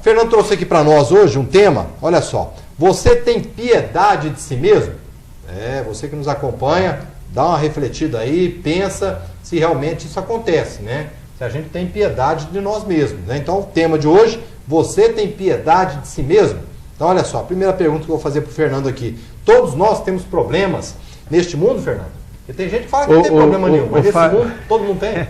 Fernando trouxe aqui para nós hoje um tema, olha só, você tem piedade de si mesmo? Você que nos acompanha, dá uma refletida aí, pensa se realmente isso acontece, né? Se a gente tem piedade de nós mesmos, né? Então o tema de hoje, você tem piedade de si mesmo? Então olha só, a primeira pergunta que eu vou fazer para o Fernando aqui, todos nós temos problemas neste mundo, Fernando? Porque tem gente que fala que não tem problema nenhum, mas nesse mundo todo mundo tem.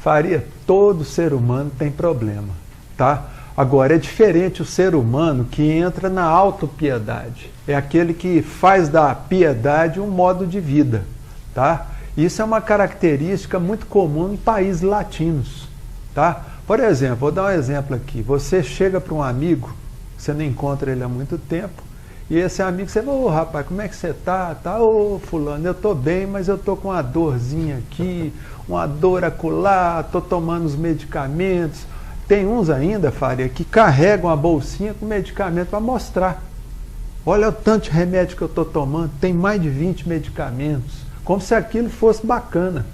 Faria, todo ser humano tem problema, tá? Agora, é diferente o ser humano que entra na autopiedade. É aquele que faz da piedade um modo de vida, tá? Isso é uma característica muito comum em países latinos, tá? Por exemplo, vou dar um exemplo aqui. Você chega para um amigo, você não encontra ele há muito tempo, e esse amigo, você fala, ô rapaz, como é que você tá? Ô fulano, eu tô bem, mas eu tô com uma dorzinha aqui, uma dor acolá, tô tomando os medicamentos. Tem uns ainda, Faria, que carregam a bolsinha com medicamento para mostrar. Olha o tanto de remédio que eu estou tomando, tem mais de 20 medicamentos. Como se aquilo fosse bacana.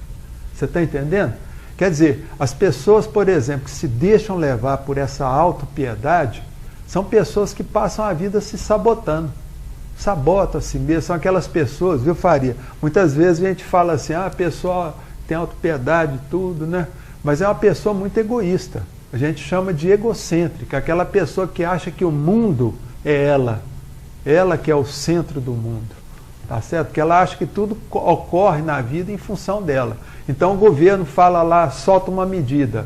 Você está entendendo? Quer dizer, as pessoas, por exemplo, que se deixam levar por essa autopiedade, são pessoas que passam a vida se sabotando. Sabotam a si mesmo. São aquelas pessoas, viu, Faria? Muitas vezes a gente fala assim, a pessoa tem autopiedade e tudo, né? Mas é uma pessoa muito egoísta. A gente chama de egocêntrica, aquela pessoa que acha que o mundo é ela que é o centro do mundo, tá certo? Que ela acha que tudo ocorre na vida em função dela. Então o governo fala lá, solta uma medida,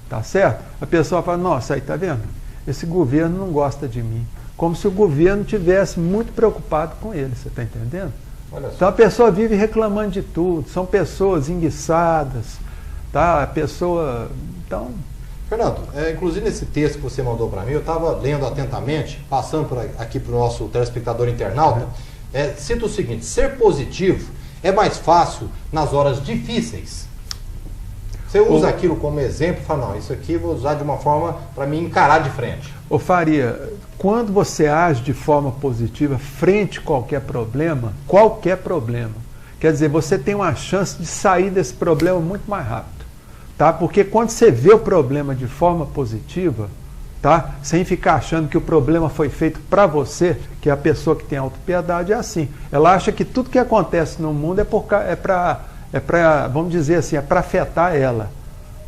tá certo? A pessoa fala, nossa, aí tá vendo? Esse governo não gosta de mim. Como se o governo tivesse muito preocupado com ele, você tá entendendo? Então a pessoa vive reclamando de tudo, são pessoas enguiçadas, tá? A pessoa, então... Fernando, inclusive nesse texto que você mandou para mim, eu estava lendo atentamente, passando aqui para o nosso telespectador internauta, cita o seguinte, ser positivo é mais fácil nas horas difíceis. Você usa aquilo como exemplo e fala, não, isso aqui eu vou usar de uma forma para me encarar de frente. Ô Faria, quando você age de forma positiva frente a qualquer problema, quer dizer, você tem uma chance de sair desse problema muito mais rápido. Tá? Porque quando você vê o problema de forma positiva, tá? Sem ficar achando que o problema foi feito para você, que é a pessoa que tem autopiedade, é assim. Ela acha que tudo que acontece no mundo é para, vamos dizer assim, é para afetar ela.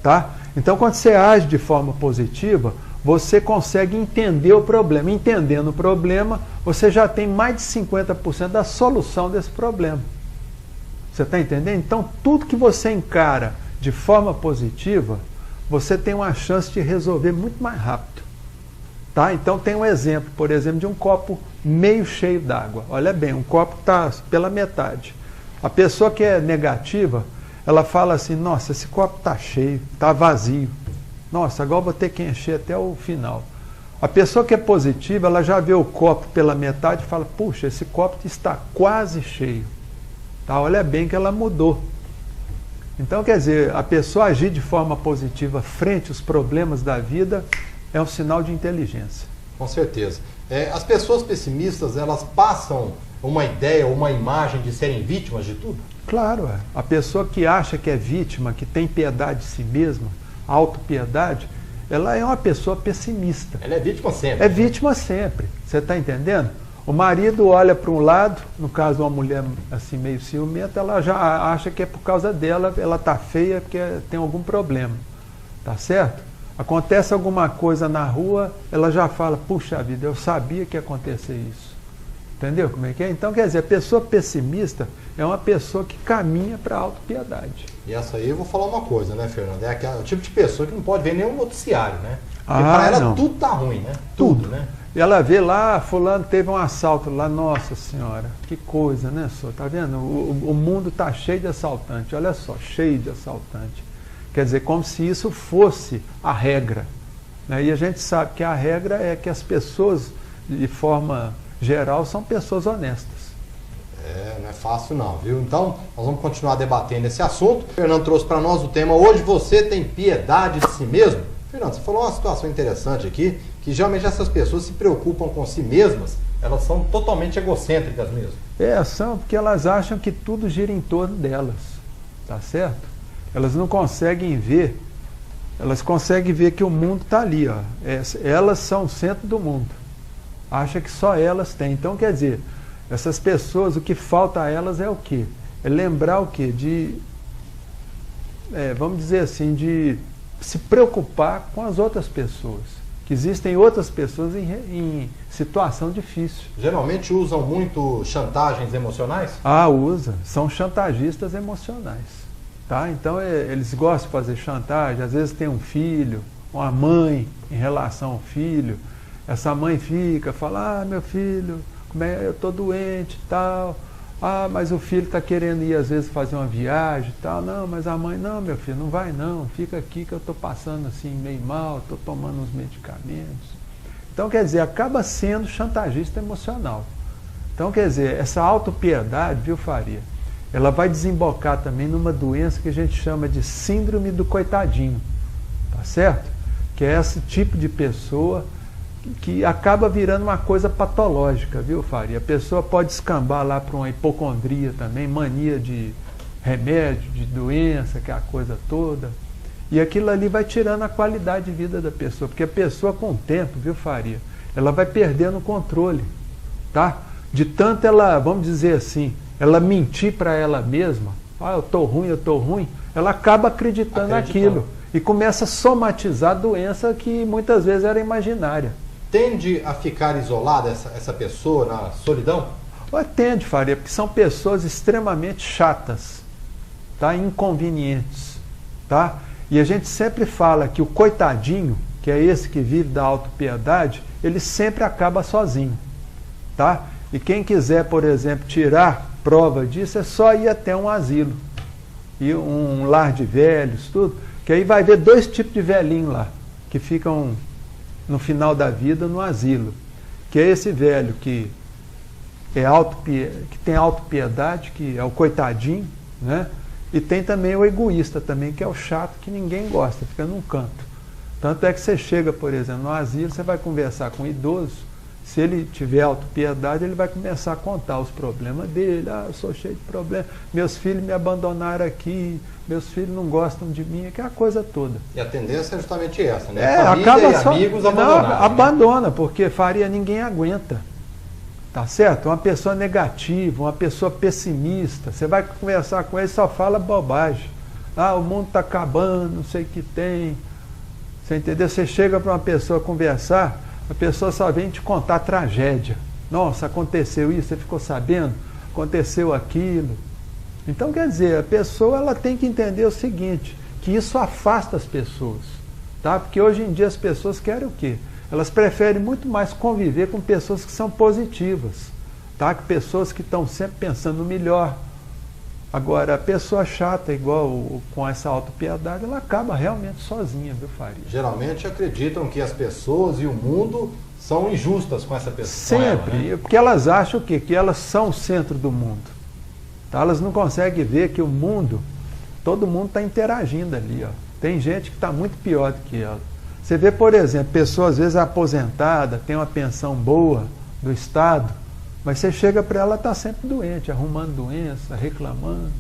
Tá? Então, quando você age de forma positiva, você consegue entender o problema. Entendendo o problema, você já tem mais de 50% da solução desse problema. Você está entendendo? Então, tudo que você encara de forma positiva, você tem uma chance de resolver muito mais rápido. Tá? Então tem um exemplo, por exemplo, de um copo meio cheio d'água. Olha bem, um copo está pela metade. A pessoa que é negativa, ela fala assim, nossa, esse copo está cheio, está vazio. Nossa, agora vou ter que encher até o final. A pessoa que é positiva, ela já vê o copo pela metade e fala, puxa, esse copo está quase cheio. Tá? Olha bem que ela mudou. Então, quer dizer, a pessoa agir de forma positiva frente aos problemas da vida é um sinal de inteligência. Com certeza. As pessoas pessimistas, elas passam uma ideia, uma imagem de serem vítimas de tudo? Claro, a pessoa que acha que é vítima, que tem piedade de si mesma, autopiedade, ela é uma pessoa pessimista. Ela é vítima sempre. É vítima sempre, você está entendendo? O marido olha para um lado, no caso de uma mulher assim meio ciumenta, ela já acha que é por causa dela, ela está feia porque tem algum problema, tá certo? Acontece alguma coisa na rua, ela já fala, puxa vida, eu sabia que ia acontecer isso. Entendeu como é que é? Então, quer dizer, a pessoa pessimista é uma pessoa que caminha para a autopiedade. E essa aí eu vou falar uma coisa, né, Fernando? É o tipo de pessoa que não pode ver nenhum noticiário, né? Porque para ela tudo tá ruim, né? Tudo, né? E ela vê lá, fulano teve um assalto lá, nossa senhora, que coisa, né, senhor? Tá vendo? O mundo tá cheio de assaltante, olha só, cheio de assaltante. Quer dizer, como se isso fosse a regra. Né? E a gente sabe que a regra é que as pessoas, de forma geral, são pessoas honestas. Não é fácil não, viu? Então, nós vamos continuar debatendo esse assunto. O Fernando trouxe para nós o tema, hoje você tem piedade de si mesmo? Fernando, você falou uma situação interessante aqui, que geralmente essas pessoas se preocupam com si mesmas, elas são totalmente egocêntricas mesmo. São, porque elas acham que tudo gira em torno delas, tá certo? Elas não conseguem ver elas conseguem ver que o mundo está ali, ó. Elas são o centro do mundo. Acha que só elas têm. Então, quer dizer, essas pessoas, o que falta a elas é o quê? É lembrar o quê? Vamos dizer assim, de se preocupar com as outras pessoas. Que existem outras pessoas em situação difícil. Geralmente usam muito chantagens emocionais? Usa. São chantagistas emocionais. Tá? Então eles gostam de fazer chantagem, às vezes tem um filho, uma mãe em relação ao filho, essa mãe fala, meu filho, eu estou doente e tal, mas o filho está querendo ir às vezes fazer uma viagem e tal, não, mas a mãe, não meu filho, não vai não, fica aqui que eu estou passando assim meio mal, estou tomando uns medicamentos. Então quer dizer, acaba sendo chantagista emocional. Então quer dizer, essa autopiedade, viu Faria? Ela vai desembocar também numa doença que a gente chama de síndrome do coitadinho, tá certo? Que é esse tipo de pessoa que acaba virando uma coisa patológica, viu, Faria? A pessoa pode escambar lá para uma hipocondria também, mania de remédio, de doença, que é a coisa toda. E aquilo ali vai tirando a qualidade de vida da pessoa, porque a pessoa com o tempo, viu, Faria? Ela vai perdendo o controle, tá? De tanto ela, vamos dizer assim, ela mentir para ela mesma, eu estou ruim, ela acaba acreditando naquilo e começa a somatizar a doença que muitas vezes era imaginária. Tende a ficar isolada essa pessoa na solidão? Tende, Faria, porque são pessoas extremamente chatas, tá? Inconvenientes. Tá? E a gente sempre fala que o coitadinho, que é esse que vive da autopiedade, ele sempre acaba sozinho. Tá? E quem quiser, por exemplo, tirar prova disso, é só ir até um asilo, e um lar de velhos, tudo, que aí vai ver dois tipos de velhinho lá, que ficam no final da vida no asilo, que é esse velho que tem autopiedade, que é o coitadinho, né? E tem também o egoísta também, que é o chato, que ninguém gosta, fica num canto. Tanto é que você chega, por exemplo, no asilo, você vai conversar com um idoso, se ele tiver autopiedade, ele vai começar a contar os problemas dele. Eu sou cheio de problemas, meus filhos me abandonaram aqui, meus filhos não gostam de mim, aquela coisa toda. E a tendência é justamente essa, né? Família acaba e amigos abandonarem. Não, abandona, porque Faria ninguém aguenta. Tá certo? Uma pessoa negativa, uma pessoa pessimista, você vai conversar com ele e só fala bobagem. O mundo está acabando, não sei o que tem. Você entendeu? Você chega para uma pessoa conversar, a pessoa só vem te contar tragédia. Nossa, aconteceu isso, você ficou sabendo? Aconteceu aquilo. Então, quer dizer, a pessoa ela tem que entender o seguinte, que isso afasta as pessoas. Tá? Porque hoje em dia as pessoas querem o quê? Elas preferem muito mais conviver com pessoas que são positivas. Tá? Que pessoas que estão sempre pensando no melhor. Agora, a pessoa chata, igual com essa autopiedade, ela acaba realmente sozinha, viu, Faria? Geralmente acreditam que as pessoas e o mundo são injustas com essa pessoa. Sempre, ela, né? Porque elas acham o quê? Que elas são o centro do mundo. Tá? Elas não conseguem ver que o mundo, todo mundo está interagindo ali. Ó. Tem gente que está muito pior do que ela. Você vê, por exemplo, pessoa às vezes aposentada, tem uma pensão boa do Estado, mas você chega para ela, está sempre doente, arrumando doença, reclamando.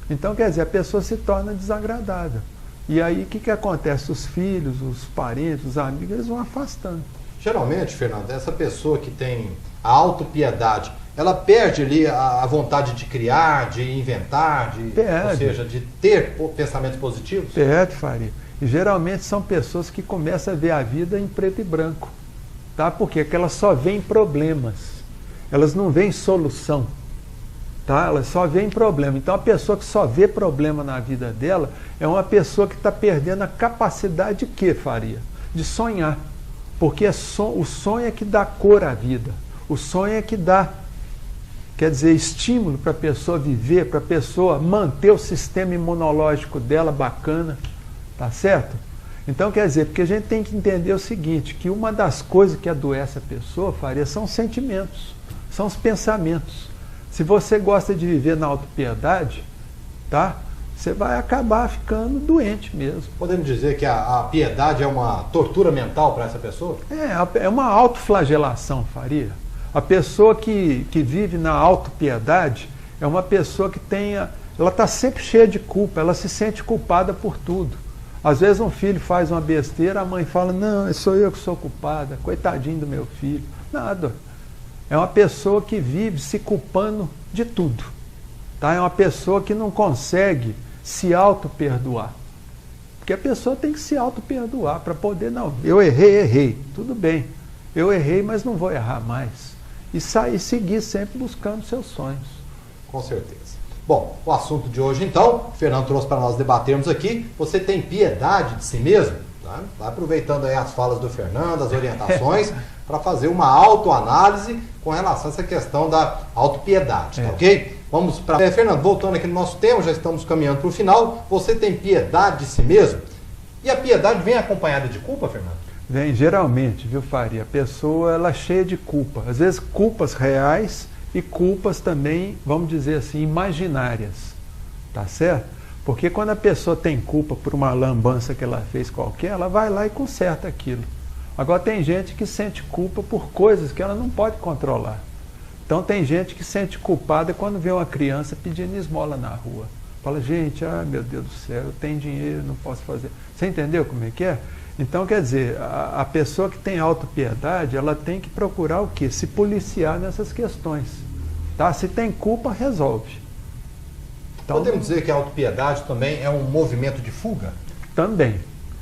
Então, quer dizer, a pessoa se torna desagradável. E aí, o que acontece? Os filhos, os parentes, os amigos, eles vão afastando. Geralmente, Fernando, essa pessoa que tem a autopiedade, ela perde ali a vontade de criar, de inventar, ou seja, de ter pensamentos positivos? Perde, Faria. E geralmente são pessoas que começam a ver a vida em preto e branco. Tá? Por quê? Porque elas só veem problemas. Elas não veem solução, tá? Elas só veem problema. Então a pessoa que só vê problema na vida dela é uma pessoa que está perdendo a capacidade de quê, Faria? De sonhar. Porque o sonho é que dá cor à vida. O sonho é que dá, quer dizer, estímulo para a pessoa viver, para a pessoa manter o sistema imunológico dela bacana, tá certo? Então, quer dizer, porque a gente tem que entender o seguinte, que uma das coisas que adoece a pessoa, Faria, são os sentimentos. São os pensamentos. Se você gosta de viver na autopiedade, tá? Você vai acabar ficando doente mesmo. Podemos dizer que a piedade é uma tortura mental para essa pessoa? É uma autoflagelação, Faria. A pessoa que vive na autopiedade é uma pessoa que ela está sempre cheia de culpa, ela se sente culpada por tudo. Às vezes um filho faz uma besteira, a mãe fala, não, sou eu que sou culpada, coitadinho do meu filho. Nada. É uma pessoa que vive se culpando de tudo. Tá? É uma pessoa que não consegue se auto-perdoar. Porque a pessoa tem que se auto-perdoar para poder, não, eu errei, tudo bem. Eu errei, mas não vou errar mais. E seguir sempre buscando seus sonhos. Com certeza. Bom, o assunto de hoje então, o Fernando trouxe para nós debatermos aqui. Você tem piedade de si mesmo? Tá? Tá aproveitando aí as falas do Fernando, as orientações, para fazer uma autoanálise com relação a essa questão da autopiedade, tá ok? Vamos para... Fernando, voltando aqui no nosso tema, já estamos caminhando para o final. Você tem piedade de si mesmo? E a piedade vem acompanhada de culpa, Fernando? Vem, geralmente, viu, Faria? A pessoa, ela é cheia de culpa. Às vezes culpas reais e culpas também, vamos dizer assim, imaginárias. Tá certo? Porque quando a pessoa tem culpa por uma lambança que ela fez qualquer, ela vai lá e conserta aquilo. Agora tem gente que sente culpa por coisas que ela não pode controlar. Então tem gente que sente culpada quando vê uma criança pedindo esmola na rua. Fala, gente, meu Deus do céu, eu tenho dinheiro, não posso fazer. Você entendeu como é que é? Então, quer dizer, a pessoa que tem autopiedade, ela tem que procurar o quê? Se policiar nessas questões. Tá? Se tem culpa, resolve. Então, podemos dizer que a autopiedade também é um movimento de fuga? Também.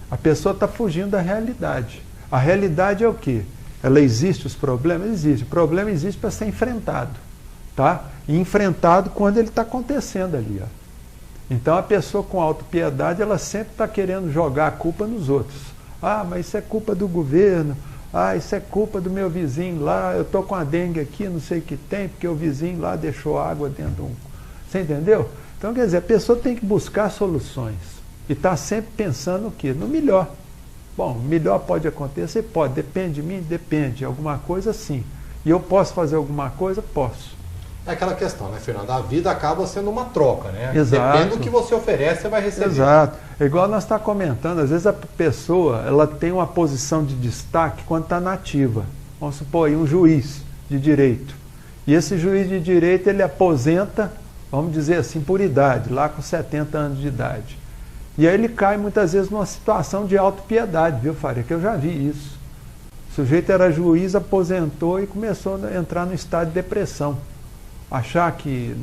A pessoa está fugindo da realidade. A realidade é o quê? Ela existe, os problemas? Existe. O problema existe para ser enfrentado. Tá? E enfrentado quando ele está acontecendo ali. Ó. Então, a pessoa com autopiedade, ela sempre está querendo jogar a culpa nos outros. Ah, mas isso é culpa do governo. Ah, isso é culpa do meu vizinho lá. Eu estou com a dengue aqui, não sei o que tem, porque o vizinho lá deixou água dentro de um... Você entendeu? Então, quer dizer, a pessoa tem que buscar soluções. E está sempre pensando o quê? No melhor. Bom, melhor pode acontecer? Pode. Depende de mim? Depende. Alguma coisa, sim. E eu posso fazer alguma coisa? Posso. É aquela questão, né, Fernando? A vida acaba sendo uma troca, né? Exato. Depende do que você oferece, você vai receber. Exato. É igual nós estamos comentando, às vezes a pessoa ela tem uma posição de destaque quando está nativa. Vamos supor aí um juiz de direito. E esse juiz de direito, ele aposenta, vamos dizer assim, por idade, lá com 70 anos de idade. E aí ele cai muitas vezes numa situação de autopiedade, viu, Faria? Que eu já vi isso. O sujeito era juiz, aposentou e começou a entrar no estado de depressão. Achar que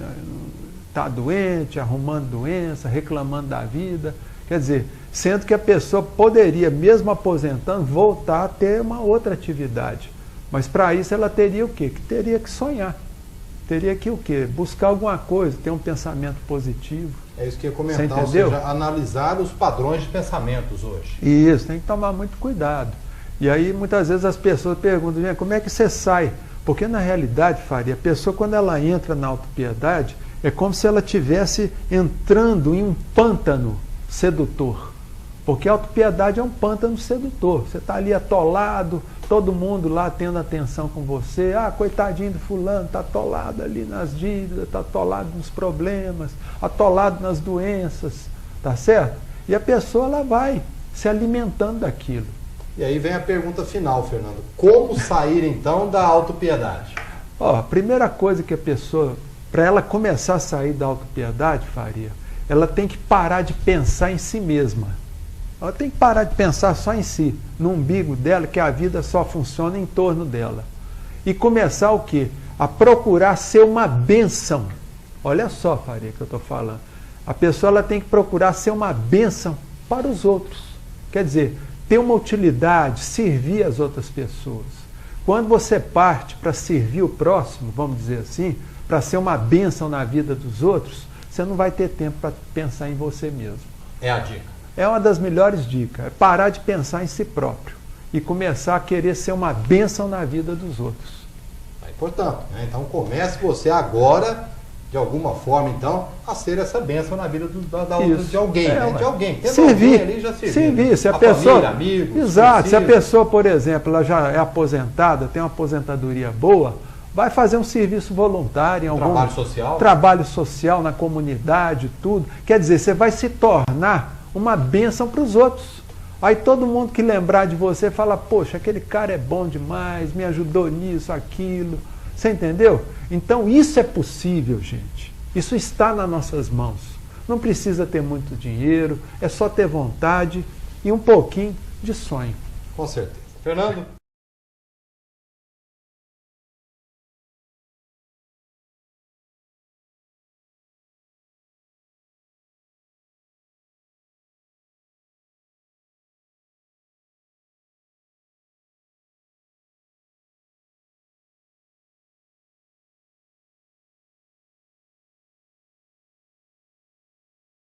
está doente, arrumando doença, reclamando da vida. Quer dizer, sendo que a pessoa poderia, mesmo aposentando, voltar a ter uma outra atividade. Mas para isso ela teria o quê? Que teria que sonhar. Teria que o quê? Buscar alguma coisa, ter um pensamento positivo. É isso que eu ia comentar, ou seja, analisar os padrões de pensamentos hoje. Isso, tem que tomar muito cuidado. E aí muitas vezes as pessoas perguntam, como é que você sai? Porque na realidade, Faria, a pessoa quando ela entra na autopiedade, é como se ela estivesse entrando em um pântano sedutor. Porque a autopiedade é um pântano sedutor. Você está ali atolado, todo mundo lá tendo atenção com você. Ah, coitadinho do fulano, está atolado ali nas dívidas, está atolado nos problemas, atolado nas doenças, tá certo? E a pessoa ela vai se alimentando daquilo. E aí vem a pergunta final, Fernando. Como sair então da autopiedade? A primeira coisa que a pessoa, para ela começar a sair da autopiedade, Faria, ela tem que parar de pensar em si mesma. Ela tem que parar de pensar só em si, no umbigo dela, que a vida só funciona em torno dela. E começar o quê? A procurar ser uma bênção. Olha só, Faria, que eu estou falando. A pessoa ela tem que procurar ser uma bênção para os outros. Quer dizer, ter uma utilidade, servir as outras pessoas. Quando você parte para servir o próximo, vamos dizer assim, para ser uma bênção na vida dos outros, você não vai ter tempo para pensar em você mesmo. É a dica. É uma das melhores dicas, é parar de pensar em si próprio e começar a querer ser uma bênção na vida dos outros. É importante, né? Então comece você agora, de alguma forma, então, a ser essa bênção na vida de alguém, né? De alguém. Tendo servir, alguém ali já servir. Se a pessoa, família, amigos, exato, se a pessoa, por exemplo, ela já é aposentada, tem uma aposentadoria boa, vai fazer um serviço voluntário em algum trabalho social na comunidade, tudo. Quer dizer, você vai se tornar uma bênção para os outros. Aí todo mundo que lembrar de você fala, poxa, aquele cara é bom demais, me ajudou nisso, aquilo. Você entendeu? Então isso é possível, gente. Isso está nas nossas mãos. Não precisa ter muito dinheiro, é só ter vontade e um pouquinho de sonho. Com certeza. Fernando?